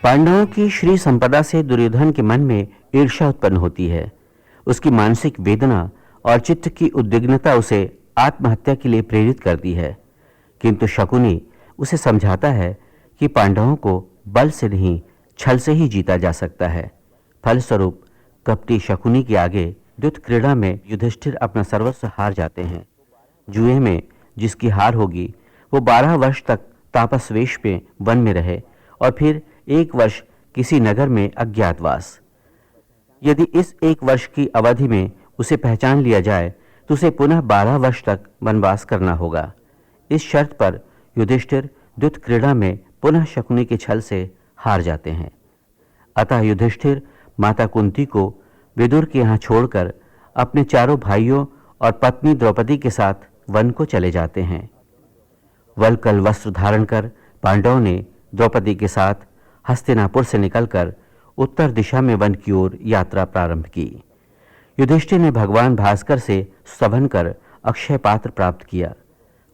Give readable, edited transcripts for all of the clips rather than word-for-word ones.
पांडवों की श्री संपदा से दुर्योधन के मन में ईर्ष्या उत्पन्न होती है। उसकी मानसिक वेदना और चित्त की उद्विग्नता उसे आत्महत्या के लिए प्रेरित करती है, किंतु शकुनी उसे समझाता है कि पांडवों को बल से नहीं छल से ही जीता जा सकता है। फलस्वरूप कपटी शकुनी के आगे युद्ध क्रीड़ा में युधिष्ठिर अपना सर्वस्व हार जाते हैं। जुए में जिसकी हार होगी वो 12 वर्ष तक तापसवेश में वन में रहे और फिर 1 वर्ष किसी नगर में अज्ञातवास। यदि इस 1 वर्ष की अवधि में उसे पहचान लिया जाए तो उसे पुनः 12 वर्ष तक वनवास करना होगा। इस शर्त पर युधिष्ठिर युद्ध क्रीड़ा में पुनः शकुनी के छल से हार जाते हैं। अतः युधिष्ठिर माता कुंती को विदुर के यहाँ छोड़कर अपने चारों भाइयों और पत्नी द्रौपदी के साथ वन को चले जाते हैं। वल्कल वस्त्र धारण कर पांडवों ने द्रौपदी के साथ हस्तिनापुर से निकलकर उत्तर दिशा में वन की ओर यात्रा प्रारंभ की। युधिष्ठिर ने भगवान भास्कर से स्तवन कर अक्षय पात्र प्राप्त किया।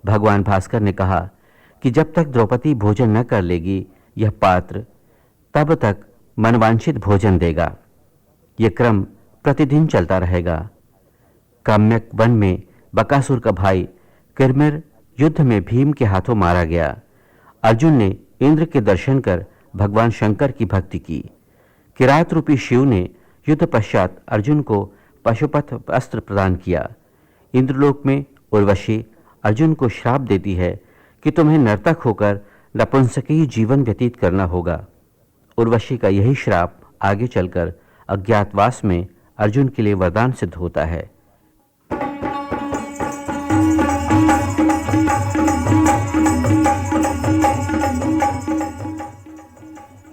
भगवान भास्कर ने कहा कि जब तक द्रौपदी भोजन न कर लेगी यह पात्र तब तक मनवांछित भोजन देगा। यह क्रम प्रतिदिन चलता रहेगा। काम्यक वन में बकासुर का भाई किरमिर युद्ध में भीम के हाथों मारा गया। अर्जुन ने इंद्र के दर्शन कर भगवान शंकर की भक्ति की। किरात रूपी शिव ने युद्ध पश्चात अर्जुन को पशुपथ अस्त्र प्रदान किया। इंद्रलोक में उर्वशी अर्जुन को श्राप देती है कि तुम्हें नर्तक होकर नपुंसकी जीवन व्यतीत करना होगा। उर्वशी का यही श्राप आगे चलकर अज्ञातवास में अर्जुन के लिए वरदान सिद्ध होता है।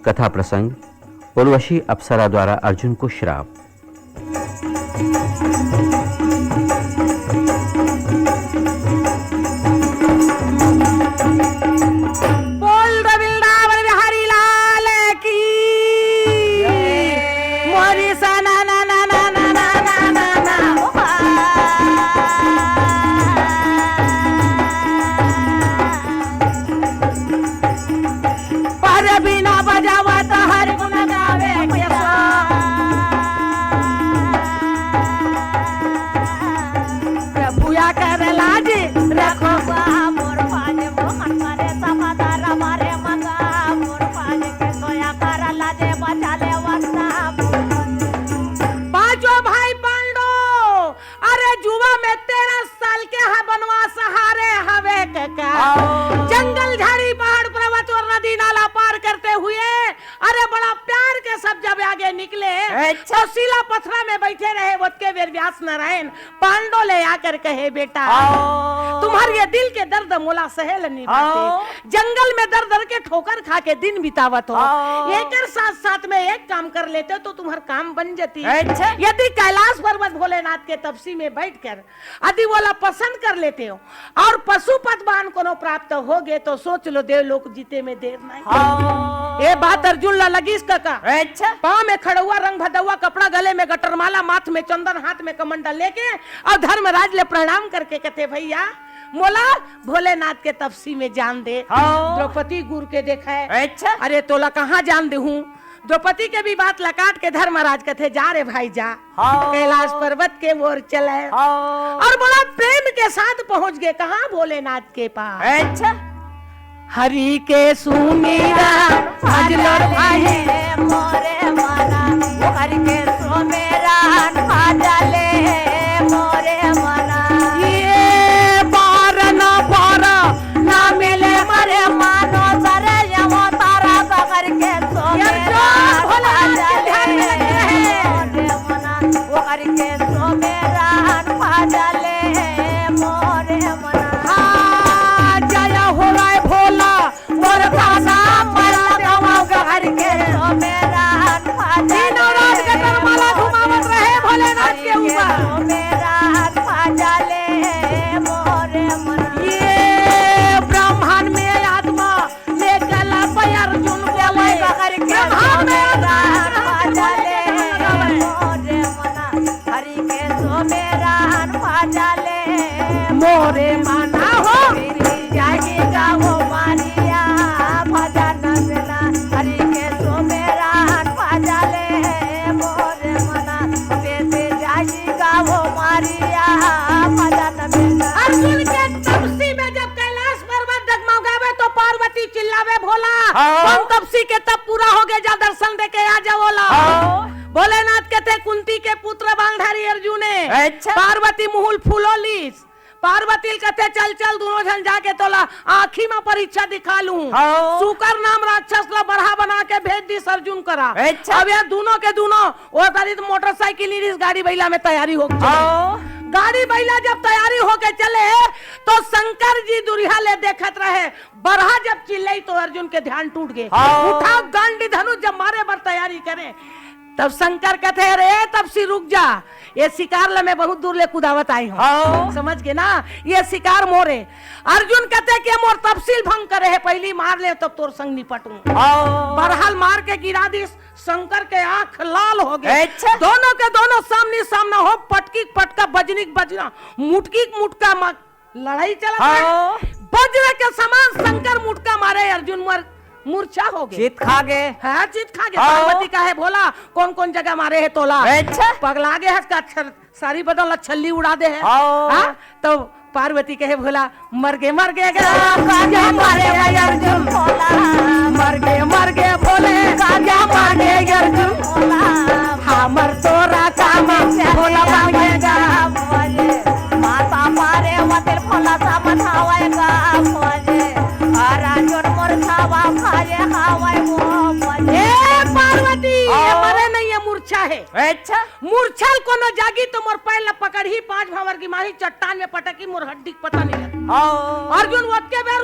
कथा प्रसंग उर्वशी अप्सरा द्वारा अर्जुन को श्राप। जंगल झाड़ी पहाड़ पर्वत और नदी नाला पार करते हुए अरे बड़ा प्यार के सब जब आगे निकले तो शिला पथरा में बैठे रहे वत के वेद व्यास नारायण पांडव ले आकर कहे बेटा तुम्हारे ये दिल के दर्द मोला सहेल नहीं पाते। जंगल में दर दर के ठोकर खा के दिन बितावत हो, एक साथ साथ में एक काम कर लेते तो तुम्हारा काम बन जाती। यदि कैलाश पर्वत भोलेनाथ के तपसी में बैठकर यदि बोला पसंद कर लेते हो और पशुपत बान को प्राप्त हो गए तो सोच लो देव लोग जीते में देर नहीं। ये बात अर्जुन ला लगी इसका का। पाँव में खड़ुआ रंग भदुआ कपड़ा गले में गटरमाला माथ में चंदन हाथ में कमंडल लेके और धर्मराज ले प्रणाम करके कहते भैया मोला भोलेनाथ के तपसी में जान दे। द्रौपदी गुरु के देखा है। अरे तोला कहाँ जान दे हूँ। द्रौपदी के भी बात लकाट के धर्मराज कहते जा रे भाई जा कैलाश पर्वत के ओर चले और बड़ा प्रेम के साथ पहुंच गए कहाँ भोलेनाथ के पास। हरि के सुमीरा आज लड़ भाई मोरे मना हरि के सुमीरा आज ले मोरे मना ये बार ना मिले मरे मानो सरे यमो तारा पकड़ के सुमीरा आज ले मोरे मना हरि के सुमीरा आज ले मोरे मना जय हो राय भोला और खाना पर लगाओ घर के मेरा तीनों रात के तरमाला घुमा चिल्लावे भोला हाँ। कौन तपसी के तब पूरा हो गया जा दर्शन दे के आ जा बोला भोलेनाथ के थे कुंती के पुत्र बालधारी अर्जुने अच्छा। पार्वती मुहुल फूलोलीस पार्वती कहते चल चल दोनों जन जाके तोला आँखी में परीक्षा दिखा लूं हाँ। सुकर नाम राक्षस ला बढ़ा बना के भेज दी अर्जुन करा अच्छा। अब यार दोनों के दोनों वो दरित मोटरसाइकिल इस गाड़ी बैला में तैयारी हो गई गाड़ी बैला जब तैयारी होके चले तो शंकर जी दुरिहा ले देखत रहे बरहा जब चिल्लाई तो अर्जुन के ध्यान टूट गए हाँ। उठाओ गांडी धनुष जब मारे बर तैयारी करे तब शंकर कहते अरे तब सी रुक जा ये शिकार ला मैं बहुत दूर ले कुदावत आई हूँ हाँ। समझ के ना ये शिकार मोरे अर्जुन कहते कि मोर तफसील भंग करे है पहली मार ले तब तोर संग निपटूं बरहाल मार के गिरा दी शंकर के आंख लाल हो गए अच्छा। दोनों के दोनों सामने सामना हो पटकी पटका बजनी बजना मुटकी मुटका लड़ाई चला हाँ। वज्र के समान शंकर मुटका मारे अर्जुन मूर्छा हो गए चित खा गए हाँ चित खा गए हाँ। पार्वती का है बोला कौन कौन जगह मारे है तोला अच्छा। पगला गए है का सारी बदल छल्ली उड़ा दे है हाँ। हाँ? तो पार्वती कहे भोला मर गए मारे अर्जुन मर गए भोले मारे अर्जुन हमर तोरा काम भोला मांगेगा माता मारे मतिर भोला सा बतावेगा भोले अर्जुन मोर खावा खाए खावे वो ए पार्वती ये मरे नहीं ये मूर्छा है अच्छा। मूर्छल कोनो जागी तो मोर पैर ला पकड़ ही 5 भंवर की माही चट्टान में पटकी मोर हड्डी पता नहीं लगा अर्जुन वत के बेर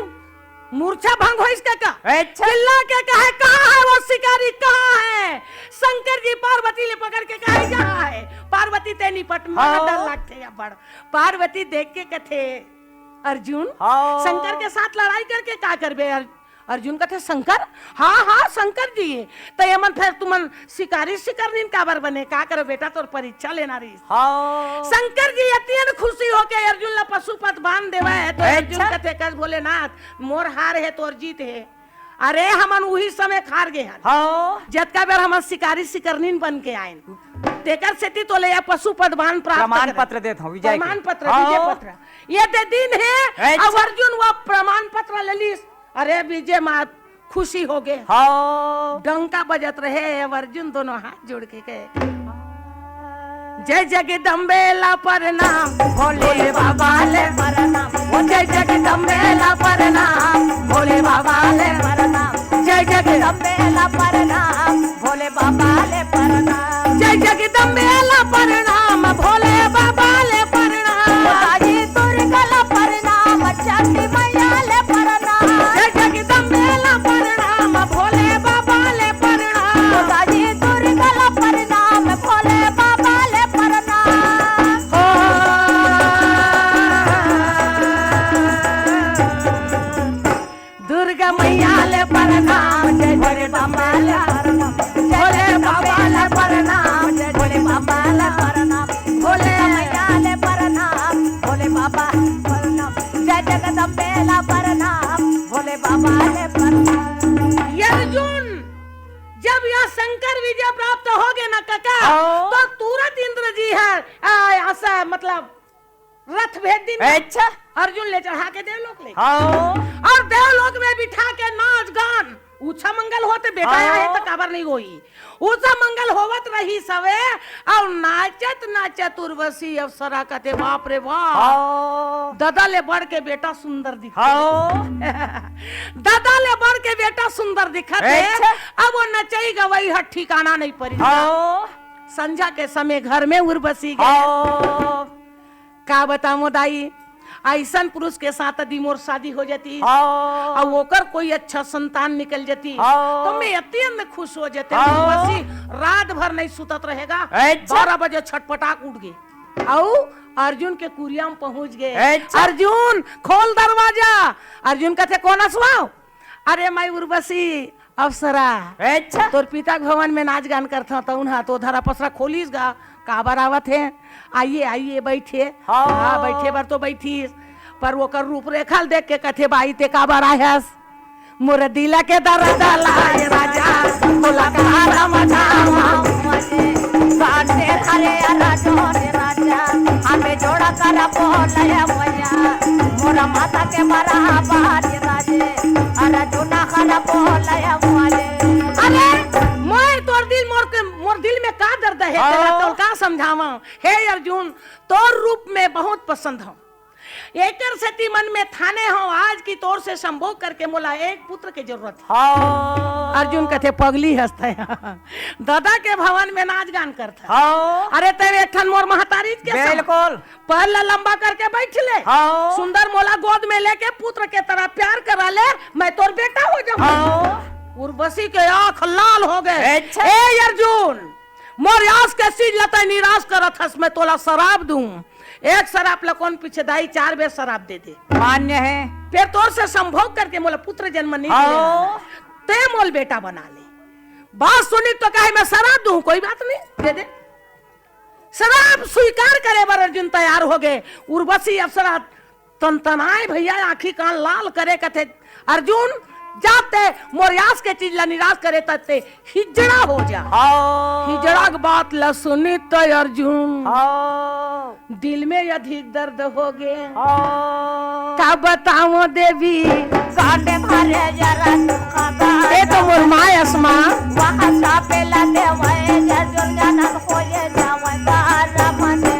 मूर्छा भंग हो इसका का अच्छा। चिल्ला के कहे कहां है वो शिकारी कहां है शंकर जी पार्वती ले पकड़ के कहे कहां है पार्वती ते निपट में डर लगते या बड़ पार्वती देख के कथे अर्जुन हाँ। शंकर के साथ लड़ाई करके क्या करबे अर्जुन कहते शंकर हाँ हाँ शंकर जी तो यमन फिर तुमन शिकारी शिकारनीन काबर बने का करो बेटा तोर परीक्षा लेना रही शंकर जी अत्यंत खुशी होके अर्जुन ला पशुपत बांध देवा है तो अर्जुन अच्छा। कहते कस भोलेनाथ मोर हार है तोर जीत है अरे हमन वही समय खार गए हैं जतका बेर हमन शिकारी शिकारनीन बन के आए तेकर सेती तो ले पशुपत बांध प्राप्त प्रमाण पत्र देता हूँ विजय प्रमाण पत्र विजय पत्र ये दे दिन है अब अर्जुन वो प्रमाण पत्र ले ली अरे विजय माँ खुशी हो गए डंका बजत रहे अब अर्जुन दोनों हाथ जोड़ के गए जय जगदम्बे ला प्रणाम भोले बाबा ले प्रणाम जय जगदम्बे ला प्रणाम भोले बाबा ले प्रणाम जय जगदम्बे ला प्रणाम भोले बाबा ले प्रणाम जय जगदम्बे ला प्रणाम भोले बाबा ले प्रणाम ताजी दुर्गा ला प्रणाम चंडी मैया ले प्रणाम जय जगदम्बे ला प्रणाम भोले बाबा ले प्रणाम ताजी दुर्गा ला प्रणाम भोले बाबा ले प्रणाम दुर्गा मैया ले प्रणाम जय भोले बाबा ले भोले बाबा ले प्रणाम जय भोले बाबा ले प्रणाम भोले मैया ले प्रणाम भोले बाबा प्रणाम जय जगदम्बे ला प्रणाम भोले बाबा ले प्रणाम ये अर्जुन जब यह शंकर विजय प्राप्त हो गए ना काका तो तुरंत इंद्र जी है ऐसा मतलब रथ भेज दी अच्छा। अर्जुन ले चढ़ा के देवलोक ले और देवलोक में बिठा के नाच गान ऊंचा मंगल होते बेटा है तो काबर नहीं होई ऊंचा मंगल होवत रही सवे और नाचत नाचत उर्वशी अवसरा कहते बाप रे बाप दादा ले बढ़ के बेटा सुंदर दिखा दादा ले बढ़ के बेटा सुंदर दिखा अब वो नचई गवई हट ठिकाना नहीं पड़ी संध्या के समय घर में उर्वशी गए का बताऊं दाई ऐसन पुरुष के साथ यदि मोर शादी हो जाती और ओकर कोई अच्छा संतान निकल जाती तो मैं अत्यंत खुश हो जाते उर्वशी रात भर नहीं सुतत रहेगा 12 बजे छटपटाक उठ गए और अर्जुन के कुरिया में पहुंच गए अर्जुन खोल दरवाजा अर्जुन कहते कौन असवाओ अरे मैं उर्वशी अवसरा तोर पिता भवन में नाच गान करता तो उन्हा तो धरा पसरा खोलीस गा काबर आवत है आइए आइए बैठे हाँ बैठे बार तो बैठी पर वो कर रूपरेखा देख के कथे बाई ते काबर आयस मोर दिला के दर्द लाए राजा बोला कहारा मजा काटे हरे राजो रे राजा हमें जोड़ा कर बोले मैया मोरा माता के बराबर राजे अर्जुन हर बोले बोले अरे मैं तोर दिल में का दर्द है तेरा तो का समझावा। हे अर्जुन तोर रूप में बहुत पसंद हूँ, एकर सेती मन में थाने हो आज की तोर से संभोग करके मोला एक पुत्र की जरूरत है। अर्जुन कहते पगली हंसते दादा के भवन में नाच गान करता। अरे तेरे एक ठन मोर महतारी के बिल्कुल पहला लंबा करके बैठ ले, सुंदर मोला गोद में लेके पुत्र के तरह प्यार करा ले, मैं तोर बेटा हो जाऊं। उर्वशी के आंख लाल हो गए। ए अर्जुन मोर यास के चीज लता निराश करत हस, मैं तोला शराब दूं, एक शराब लकोन पीछे दाई 4 बेर शराब दे दे, मान्य है। फिर तोर से संभोग करके मोला पुत्र जन्म नहीं मिलेगा, ते मोल बेटा बना ले। बात सुनी तो कहे मैं शराब दूं, कोई बात नहीं दे दे। शराब स्वीकार करे बर अर्जुन तैयार हो गए। उर्वशी अप्सरा तनतनाए भैया आंखी कान लाल करे कथे अर्जुन जाते मोरियास के चीज ला निराश करे तते हिजड़ा हो जा। हिजड़ा की बात ला सुनी तो अर्जुन दिल में अधिक दर्द हो गए। का बताओ देवी काटे भरे जरा दुखदा ये तो मोर माय अस्मा वहां सापेला देवे जजुल जनक होए जावे बारा मने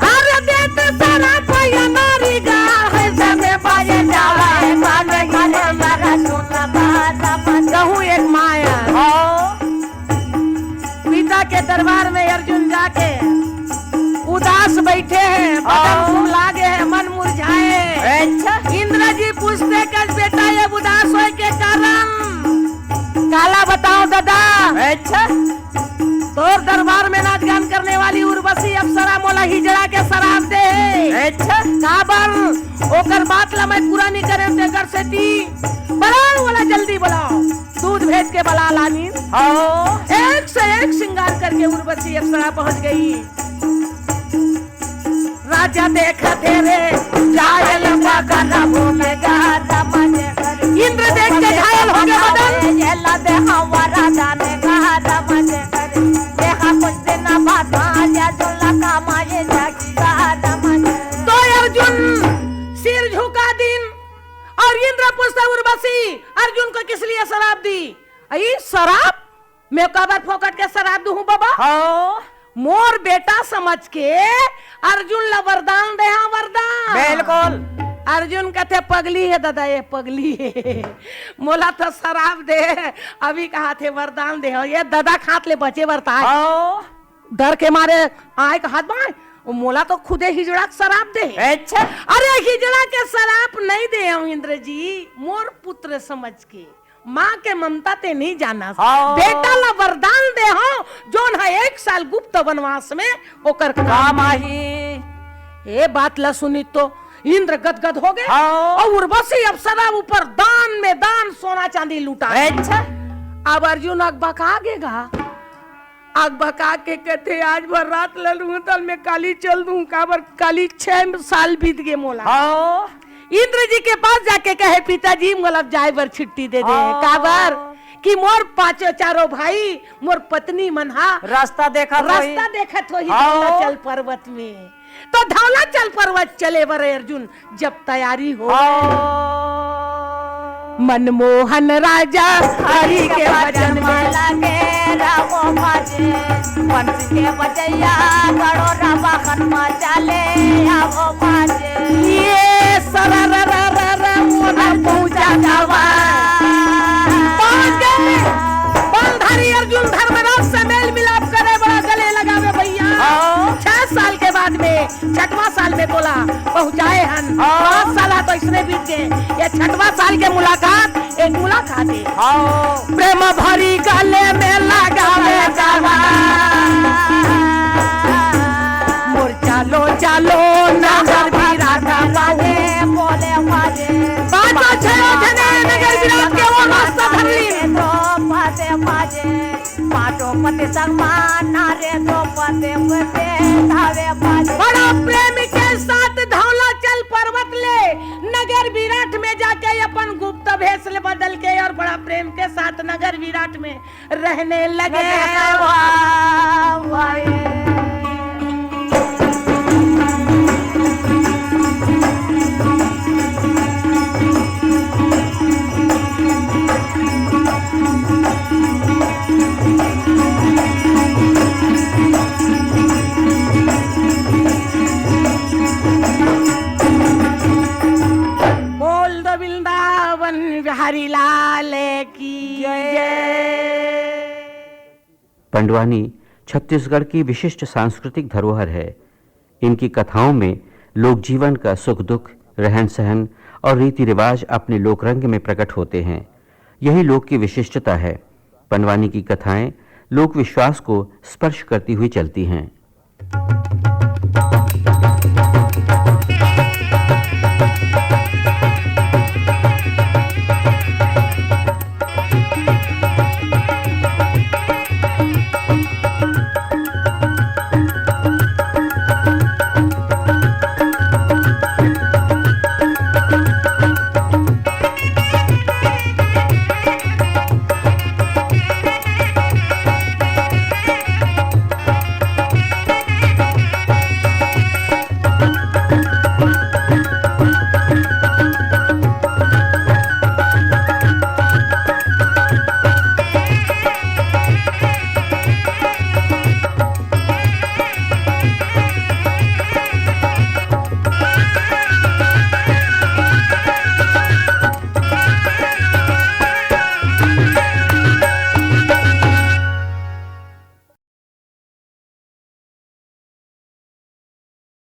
अरे देत सारा पया नारी गा है जमे बाजे जावे माने घरे जरा सुना बारा मने कहूं एक माया पिता के दरबार में अर्जुन जाके उदास बैठे हैं, बदन फूल लागे है, मन मुरझाए। इंद्र जी पूछते कर बेटा ये उदास होए के कारण काला बताओ दादा। तोर दरबार में नाच गान करने वाली उर्वशी अप्सरा मोला हिजड़ा के शराब दे। काबर ओकर बात ला मैं पूरा नहीं करे तेकर से ती बुलाओ वाला जल्दी बुलाओ, दूध भेज के बुला लानी। एक से एक श्रृंगार करके उर्वशी अप्सरा पहुंच गई। राजा देखा तेरे घायल इंद्र देख के घायल हो गया मदन। तो अर्जुन सिर झुका दिन और इंद्र पूछता उर्वशी अर्जुन को किस लिए शराब दी? आई शराब मैं कबर फोकट के शराब दूं बाबा? मोर बेटा समझ के अर्जुन ला वरदान दे। हाँ वरदान बिल्कुल। अर्जुन कहते पगली है दादा, ये पगली है मोला तो शराब दे, अभी कहा थे वरदान दे। ये दादा खात ले बचे बरता डर के मारे आए का हाथ बाए मोला तो खुदे हिजड़ा शराब दे। अरे हिजड़ा के शराब नहीं दे इंद्र जी, मोर पुत्र समझ के माँ के ममता ते नहीं जाना। बेटा ला वरदान दे हो जोन है 1 साल गुप्त वनवास में ओकर काम आही। ये बात ला सुनी तो इंद्र गदगद हो गए और उर्वशी अप्सरा ऊपर दान में दान सोना चांदी लूटा। अब अर्जुन अग बका गेगा, आग बका के कहते आज भर रात ललू तल में काली चल दूं, काबर काली 6 साल बीत गए मोला। इंद्र जी के पास जाके कहे पिताजी मोला जाए बर छुट्टी दे दे, काबर कि मोर 4 भाई मोर पत्नी मनहा रास्ता देखत हो ही चल पर्वत में, तो धौला चल पर्वत चले बर अर्जुन जब तैयारी हो। मनमोहन राजा हरि के भजन में लगे रावो बाजे पंच के बजैया गड़ो रवा खनमा चले आवो बाजे ये सररररर मोना पहुंचा जावा। पहुंच गए बलधारी अर्जुन धर्मराज से मेल मिलाप करे बड़ा गले लगावे भैया। 6 साल के बाद में 6वां साल में बोला पहुंचाए हन। 5 साल तो इसने बीत गए, ये 6वां साल के मुलाकात एक मुलाकात है। प्रेम भरी गले में लगावे जावा मोर चालो चालो नगर विराट बाजे बोले बाजे बाजा छयो जने नगर विराट के वो रास्ता धरली तो बाजे बाजे पाटो पति सम्मान नारे तो पते पते धावे बाजे। बड़ा प्रेम के साथ धौला चल पर्वत ले नगर विराट में जाके अपन गुप्त भेष ले बदल के और बड़ा प्रेम के साथ नगर विराट में रहने लगे। वाह वाह वृंदावन बिहारी लाल की जय। पंडवानी छत्तीसगढ़ की विशिष्ट सांस्कृतिक धरोहर है। इनकी कथाओं में लोक जीवन का सुख दुख, रहन सहन और रीति रिवाज अपने लोकरंग में प्रकट होते हैं। यही लोक की विशिष्टता है। पंडवानी की कथाएं लोक विश्वास को स्पर्श करती हुई चलती हैं।